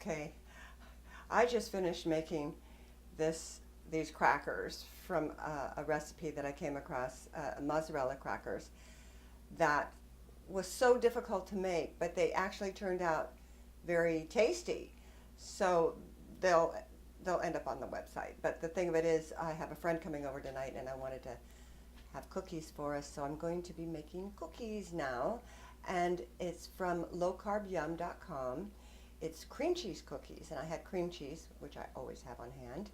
Okay, I just finished making these crackers from a recipe that I came across, mozzarella crackers, that was so difficult to make, but they actually turned out very tasty. So they'll end up on the website. But the thing of it is, I have a friend coming over tonight, and I wanted to have cookies for us, so I'm going to be making cookies now, and it's from lowcarbyum.com. It's cream cheese cookies, and I had cream cheese, which I always have on hand,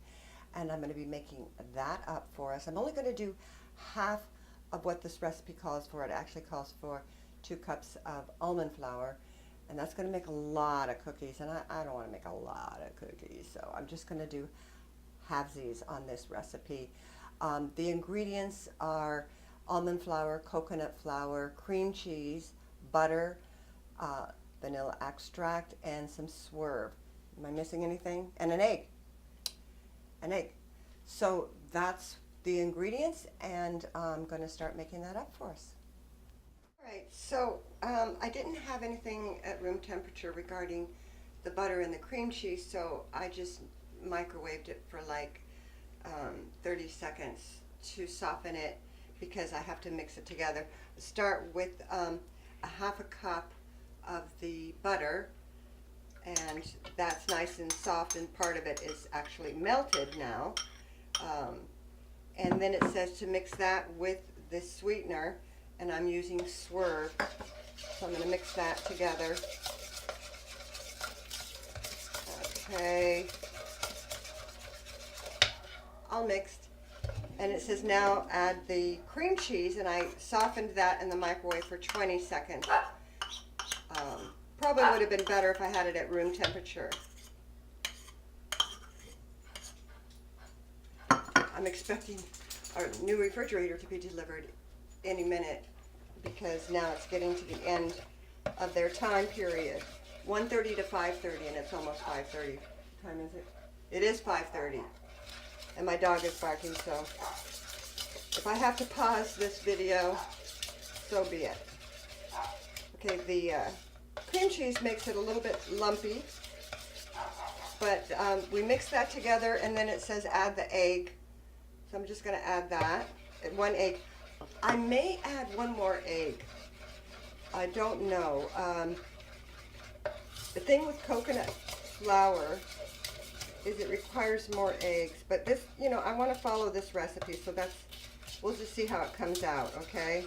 and I'm going to be making that up for us. I'm only going to do half of what this recipe calls for. It actually calls for 2 cups of almond flour, and that's going to make a lot of cookies, and I don't want to make a lot of cookies, so I'm just going to do halvesies on this recipe. The ingredients are almond flour, coconut flour, cream cheese, butter, vanilla extract, and some swerve. Am I missing anything? And an egg. An egg. So that's the ingredients, and I'm going to start making that up for us. All right, so I didn't have anything at room temperature regarding the butter and the cream cheese, so I just microwaved it for like 30 seconds to soften it, because I have to mix it together. Start with a half a cup of the butter, and that's nice and soft, and part of it is actually melted now. And then it says to mix that with the sweetener, and I'm using Swerve, so I'm going to mix that together. Okay, all mixed, and it says now add the cream cheese, and I softened that in the microwave for 20 seconds. Probably would have been better if I had it at room temperature. I'm expecting our new refrigerator to be delivered any minute, because now it's getting to the end of their time period. 1:30 to 5:30, and it's almost 5:30. What time is it? It is 5:30, and my dog is barking, so if I have to pause this video, so be it. Okay, the cream cheese makes it a little bit lumpy, but we mix that together, and then it says add the egg. So I'm just going to add that, 1 egg. I may add 1 more egg. I don't know. The thing with coconut flour is it requires more eggs, but this, you know, I want to follow this recipe, so we'll just see how it comes out, okay?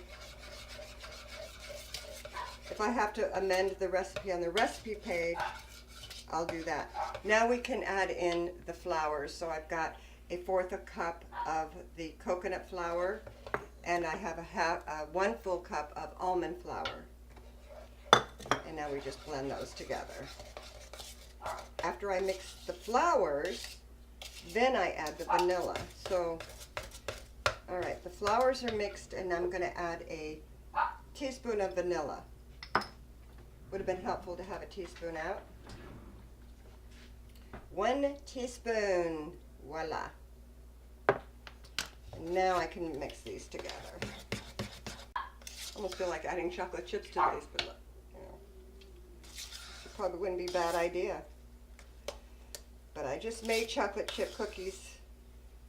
If I have to amend the recipe on the recipe page, I'll do that. Now we can add in the flours. So I've got 1/4 cup of the coconut flour, and I have 1 full cup of almond flour. And now we just blend those together. After I mix the flours, then I add the vanilla. So, all right, the flours are mixed, and I'm going to add a teaspoon of vanilla. Would have been helpful to have a teaspoon out. 1 teaspoon, voila. And now I can mix these together. Almost feel like adding chocolate chips to these, but look, you know, it probably wouldn't be a bad idea. But I just made chocolate chip cookies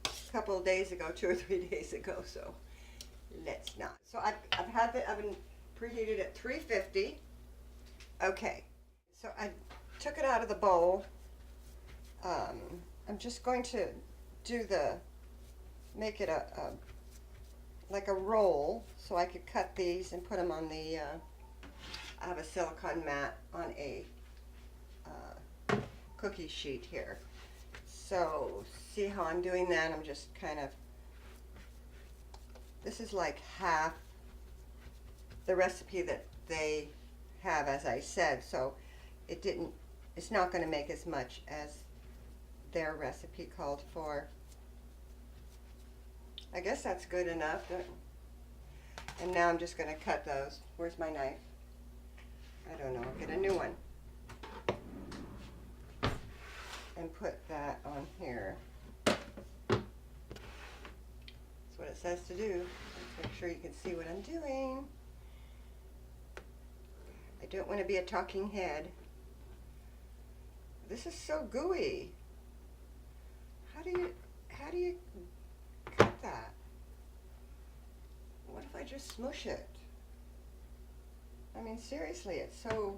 a couple of days ago, 2 or 3 days ago, so let's not. So I've had the oven preheated at 350. Okay, so I took it out of the bowl. I'm just going to make it like a roll, so I could cut these and put them on the, I have a silicone mat on a cookie sheet here. So see how I'm doing that? I'm just kind of, this is like half the recipe that they have, as I said, so it's not going to make as much as their recipe called for. I guess that's good enough. And now I'm just going to cut those. Where's my knife? I don't know. I'll get a new one. And put that on here. That's what it says to do. Let's make sure you can see what I'm doing. I don't want to be a talking head. This is so gooey. How do you cut that? What if I just smush it? I mean, seriously, it's so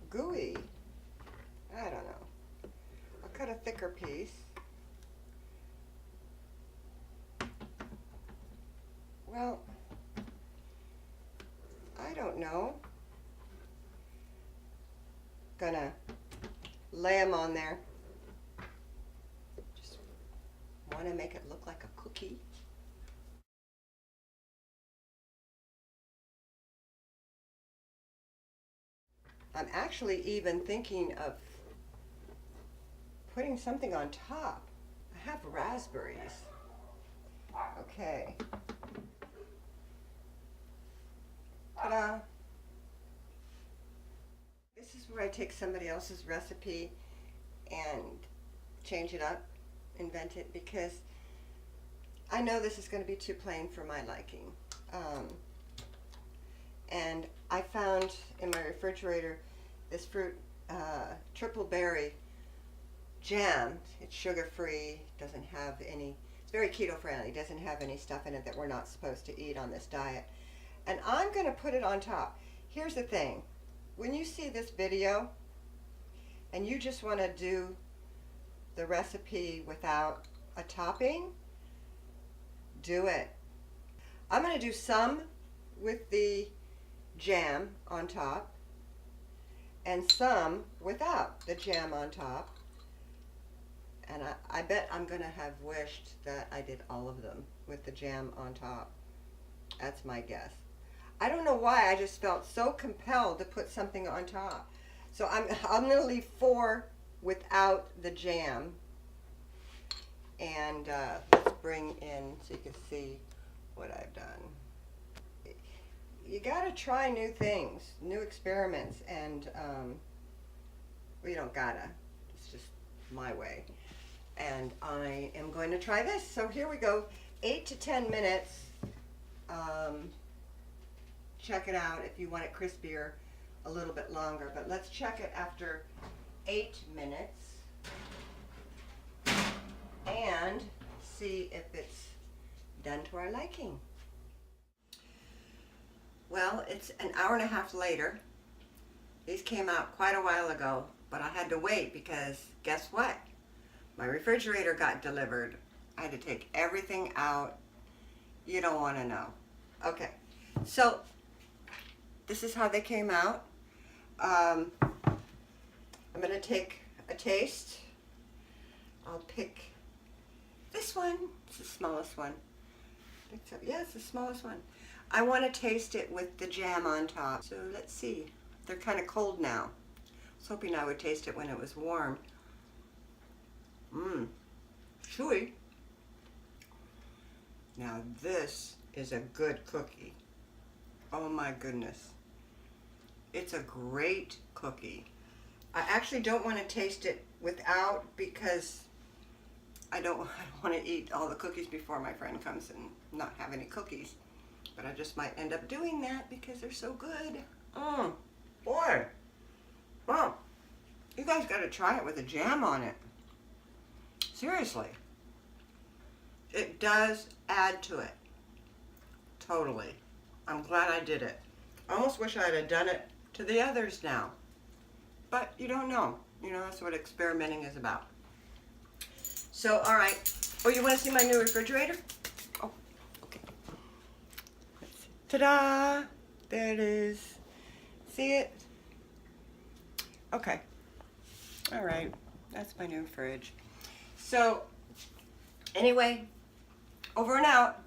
gooey. I don't know. I'll cut a thicker piece. Well, I don't know. Gonna lay them on there. Just want to make it look like a cookie. I'm actually even thinking of putting something on top. I have raspberries. Okay. Ta-da! This is where I take somebody else's recipe and change it up, invent it, because I know this is going to be too plain for my liking. And I found in my refrigerator this fruit triple berry jam. It's sugar-free, doesn't have any, it's very keto-friendly, doesn't have any stuff in it that we're not supposed to eat on this diet. And I'm going to put it on top. Here's the thing. When you see this video and you just want to do the recipe without a topping, do it. I'm going to do some with the jam on top and some without the jam on top. And I bet I'm going to have wished that I did all of them with the jam on top. That's my guess. I don't know why, I just felt so compelled to put something on top. So I'm going to leave 4 without the jam. And let's bring in so you can see what I've done. You got to try new things, new experiments, and well, you don't gotta. It's just my way. And I am going to try this. So here we go, 8 to 10 minutes. Check it out if you want it crispier a little bit longer, but let's check it after 8 minutes and see if it's done to our liking. Well, it's an hour and a half later. These came out quite a while ago, but I had to wait because guess what? My refrigerator got delivered. I had to take everything out. You don't want to know. Okay, so this is how they came out. I'm going to take a taste. I'll pick this one. It's the smallest one. Yeah, it's the smallest one. I want to taste it with the jam on top. So let's see. They're kind of cold now. I was hoping I would taste it when it was warm. Chewy. Now this is a good cookie. Oh my goodness. It's a great cookie. I actually don't want to taste it without because I don't want to eat all the cookies before my friend comes and not have any cookies. But I just might end up doing that because they're so good. Boy. Wow. You guys got to try it with a jam on it. Seriously. It does add to it. Totally. I'm glad I did it. I almost wish I'd have done it to the others now. But you don't know. You know, that's what experimenting is about. So, all right. Oh, you want to see my new refrigerator? Oh, okay. Let's see. Ta-da! There it is. See it? Okay. All right. That's my new fridge. So, anyway, over and out.